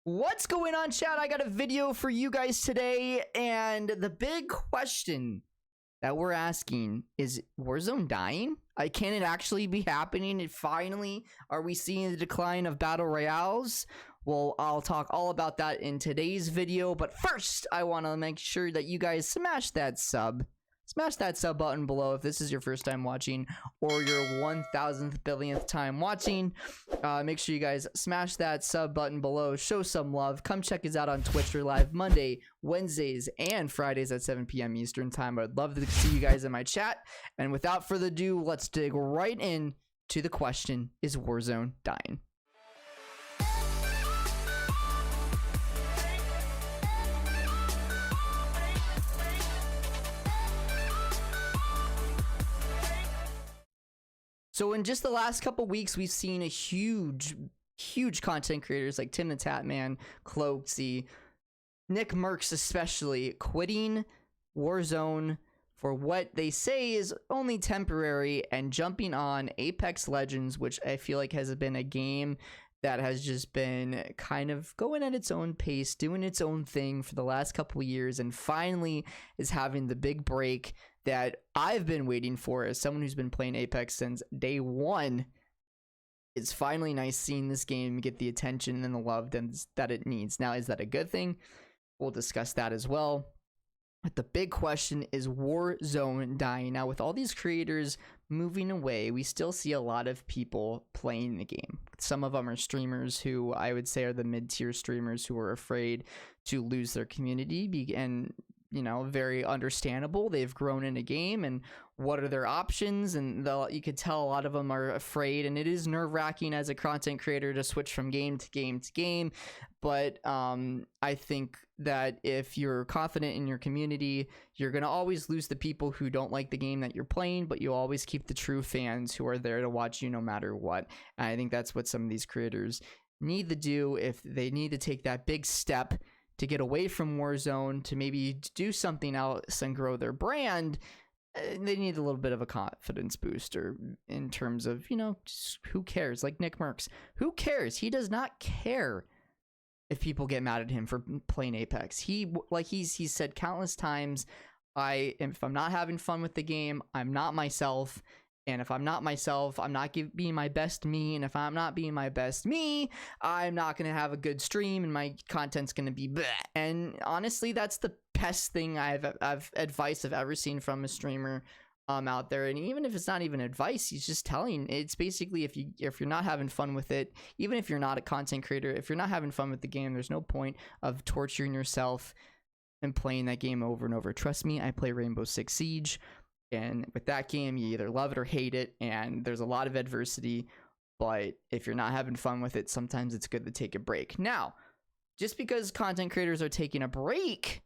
What's going on, chat? I got a video for you guys today, and the big question that we're asking is Warzone dying? Can it actually be happening? And finally, are we seeing the decline of battle royales? Well, I'll talk all about that in today's video, but first, I want to make sure that you guys smash that sub. Smash that sub button below if this is your first time watching or your 1000th billionth time watching. Make sure you guys smash that sub button below. Show some love. Come check us out on Twitch. We're live Monday, Wednesdays, and Fridays at 7 p.m. Eastern time. I'd love to see you guys in my chat. And without further ado, let's dig right in to the question, is Warzone dying? So in just the last couple weeks, we've seen a huge content creators like Tim the Tatman, Cloaksy, Nick Mercs especially, quitting Warzone for what they say is only temporary and jumping on Apex Legends, which I feel like has been a game that has just been kind of going at its own pace, doing its own thing for the last couple of years, and finally is having the big break that I've been waiting for as someone who's been playing Apex since day one. It's finally nice seeing this game get the attention and the love that it needs. Now, is that a good thing? We'll discuss that as well. But the big question is Warzone dying. Now, with all these creators moving away, we still see a lot of people playing the game. Some of them are streamers who I would say are the mid-tier streamers who are afraid to lose their community, and you know, very understandable. They've grown in a game, and what are their options? And you could tell a lot of them are afraid, and it is nerve-wracking as a content creator to switch from game to game to game. But I think that if you're confident in your community, you're gonna always lose the people who don't like the game that you're playing, but you always keep the true fans who are there to watch you no matter what. And I think that's what some of these creators need to do if they need to take that big step to get away from Warzone, to maybe do something else and grow their brand. They need a little bit of a confidence booster in terms of, you know, just who cares? Like Nick Mercs, who cares? He does not care if people get mad at him for playing Apex. He's said countless times, if I'm not having fun with the game, I'm not myself. And if I'm not myself, I'm not being my best me. And if I'm not being my best me, I'm not going to have a good stream, and my content's going to be bleh. And honestly, that's the best thing advice I've ever seen from a streamer out there. And even if it's not even advice, he's just telling. It's basically, if you're not having fun with it, even if you're not a content creator, if you're not having fun with the game, there's no point of torturing yourself and playing that game over and over. Trust me, I play Rainbow Six Siege. And with that game, you either love it or hate it, and there's a lot of adversity. But if you're not having fun with it, sometimes it's good to take a break. Now, just because content creators are taking a break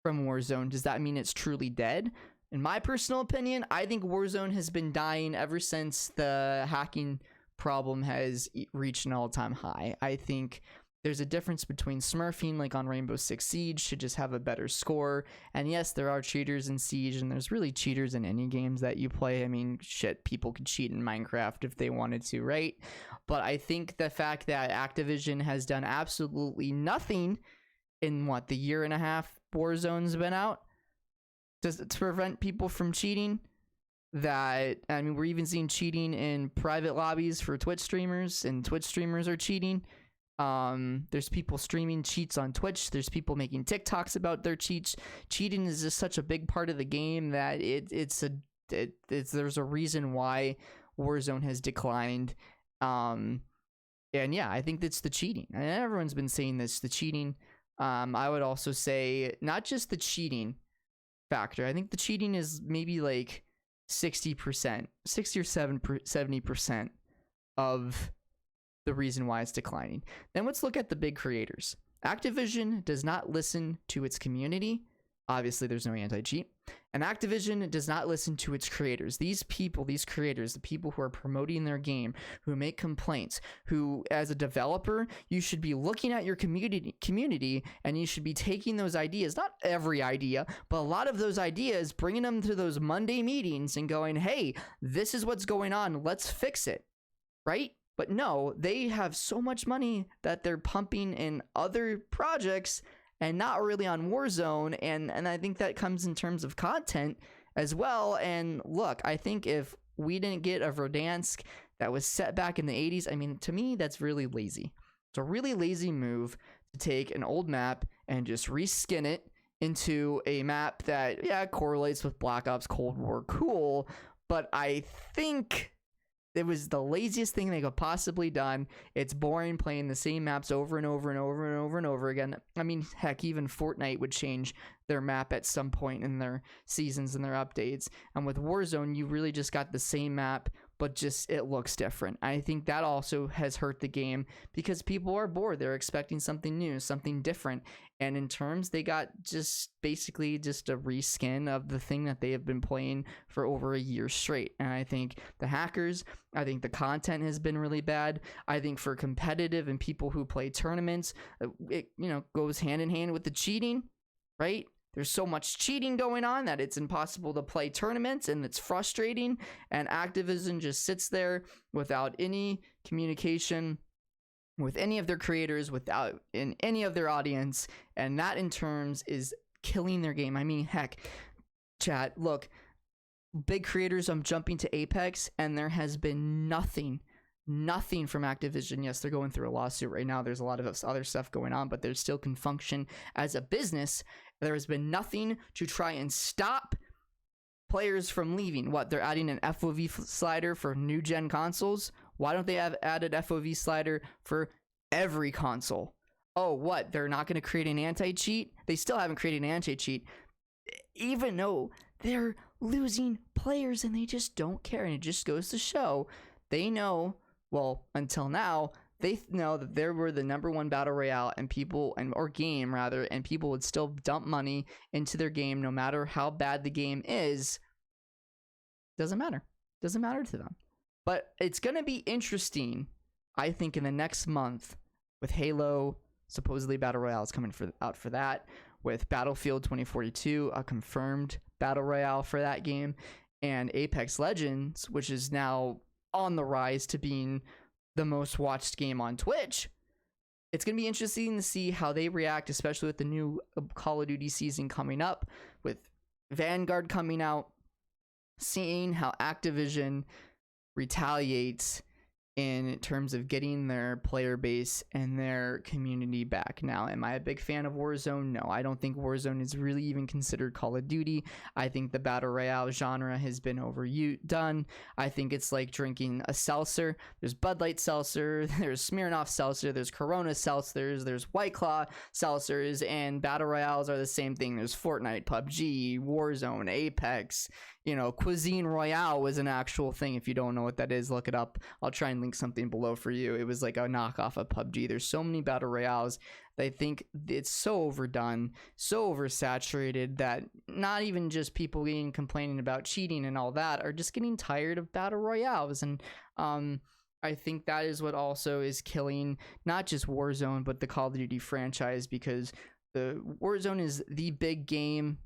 from Warzone, does that mean it's truly dead? In my personal opinion, I think Warzone has been dying ever since the hacking problem has reached an all-time high. I think there's a difference between smurfing, like on Rainbow Six Siege, to just have a better score. And yes, there are cheaters in Siege, and there's really cheaters in any games that you play. I mean, shit, people could cheat in Minecraft if they wanted to, right? But I think the fact that Activision has done absolutely nothing in, the year and a half Warzone's been out to prevent people from cheating. We're even seeing cheating in private lobbies for Twitch streamers, and Twitch streamers are cheating. There's people streaming cheats on Twitch. There's people making TikToks about their cheats. Cheating is just such a big part of the game that there's a reason why Warzone has declined. And yeah, I think that's the cheating. And everyone's been saying this, the cheating. I would also say not just the cheating factor. I think the cheating is maybe like 60%, 60 or 70% of the reason why it's declining. Then let's look at the big creators. Activision does not listen to its community. Obviously, there's no anti-cheat. And Activision does not listen to its creators. These people, these creators, the people who are promoting their game, who make complaints, who, as a developer, you should be looking at your community, and you should be taking those ideas, not every idea, but a lot of those ideas, bringing them to those Monday meetings and going, hey, this is what's going on, let's fix it, right? But no, they have so much money that they're pumping in other projects and not really on Warzone. And I think that comes in terms of content as well. And look, I think if we didn't get a Verdansk that was set back in the 80s, I mean, to me, that's really lazy. It's a really lazy move to take an old map and just reskin it into a map that, yeah, correlates with Black Ops Cold War, cool, but I think it was the laziest thing they could possibly done. It's boring playing the same maps over and over and over and over and over again. I mean, heck, even Fortnite would change their map at some point in their seasons and their updates. And with Warzone, you really just got the same map, but just it looks different. I think that also has hurt the game because people are bored. They're expecting something new, something different. And in terms, they got just basically just a reskin of the thing that they have been playing for over a year straight. And I think the hackers, I think the content has been really bad. I think for competitive and people who play tournaments, it, you know, goes hand in hand with the cheating, right? There's so much cheating going on that it's impossible to play tournaments, and it's frustrating. And Activision just sits there without any communication with any of their creators, without in any of their audience, and that in terms is killing their game. I mean, heck, chat, look, big creators, I'm jumping to Apex, and there has been nothing from Activision. Yes, they're going through a lawsuit right now. There's a lot of other stuff going on, but they still can function as a business. There has been nothing to try and stop players from leaving. What, they're adding an FOV slider for new gen consoles? Why don't they have added FOV slider for every console? Oh, what, they're not going to create an anti-cheat? They still haven't created an anti-cheat, even though they're losing players and they just don't care. And it just goes to show they know, well, until now, they know that they were the #1 battle royale and people, or game rather, and people would still dump money into their game no matter how bad the game is. Doesn't matter to them. But it's going to be interesting, I think, in the next month with Halo, supposedly battle royale is coming out for that, with Battlefield 2042, a confirmed battle royale for that game, and Apex Legends, which is now on the rise to being the most watched game on Twitch. It's going to be interesting to see how they react, especially with the new Call of Duty season coming up, with Vanguard coming out, seeing how Activision retaliates in terms of getting their player base and their community back. Now, am I a big fan of Warzone? No, I don't think Warzone is really even considered Call of Duty. I think the Battle Royale genre has been overdone. I think it's like drinking a seltzer. There's Bud Light seltzer, there's Smirnoff seltzer, there's Corona seltzers, there's White Claw seltzers, and Battle Royales are the same thing. There's Fortnite, PUBG, Warzone, Apex. You know, Cuisine Royale was an actual thing. If you don't know what that is, look it up. I'll try and link something below for you. It was like a knockoff of PUBG. There's so many battle royales that I think it's so overdone, so oversaturated that not even just people complaining about cheating and all that are just getting tired of battle royales. And I think that is what also is killing not just Warzone, but the Call of Duty franchise, because the Warzone is the big game,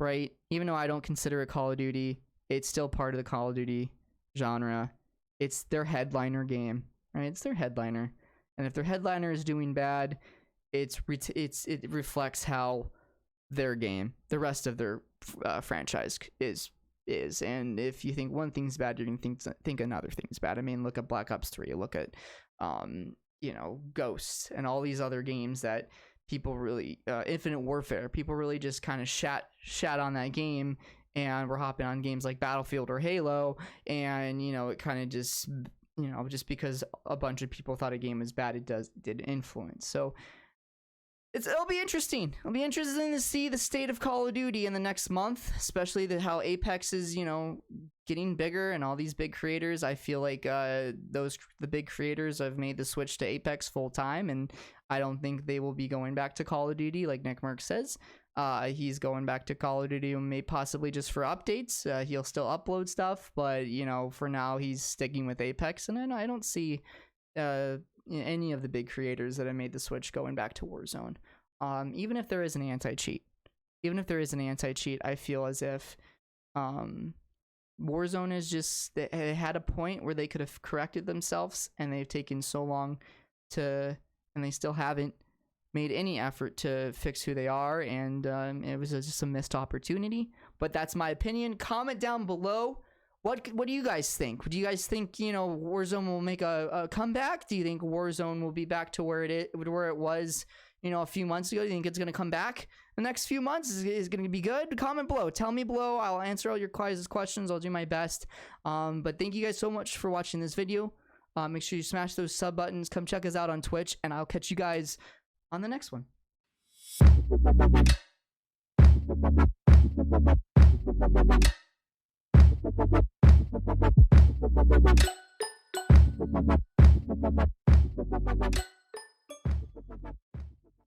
right? Even though I don't consider it Call of Duty, it's still part of the Call of Duty genre. It's their headliner game, right? It's their headliner. And if their headliner is doing bad, it reflects how their game, the rest of their franchise is. And if you think one thing's bad, you're going to think another thing's bad. I mean, look at Black Ops 3, look at, Ghosts and all these other games that people really, Infinite Warfare, people really just kind of shat on that game, and we're hopping on games like Battlefield or Halo, and it kind of just just because a bunch of people thought a game was bad, it did influence. So it'll be interesting. It'll be interesting to see the state of Call of Duty in the next month, especially how Apex is getting bigger, and all these big creators. I feel like the big creators have made the switch to Apex full time, and I don't think they will be going back to Call of Duty like Nick Merck says. He's going back to Call of Duty, maybe possibly just for updates. He'll still upload stuff, but for now he's sticking with Apex, and then I don't see any of the big creators that have made the switch going back to Warzone. Even if there is an anti-cheat, I feel as if Warzone is just, they had a point where they could have corrected themselves, and they've taken so long to, and they still haven't made any effort to fix who they are, and it was just a missed opportunity. But that's my opinion. Comment down below. What do you guys think? Do you guys think, you know, Warzone will make a comeback? Do you think Warzone will be back to where it was, you know, a few months ago? Do you think it's going to come back the next few months? Is going to be good? Comment below. Tell me below. I'll answer all your questions. I'll do my best. But thank you guys so much for watching this video. Make sure you smash those sub buttons. Come check us out on Twitch, and I'll catch you guys on the next one.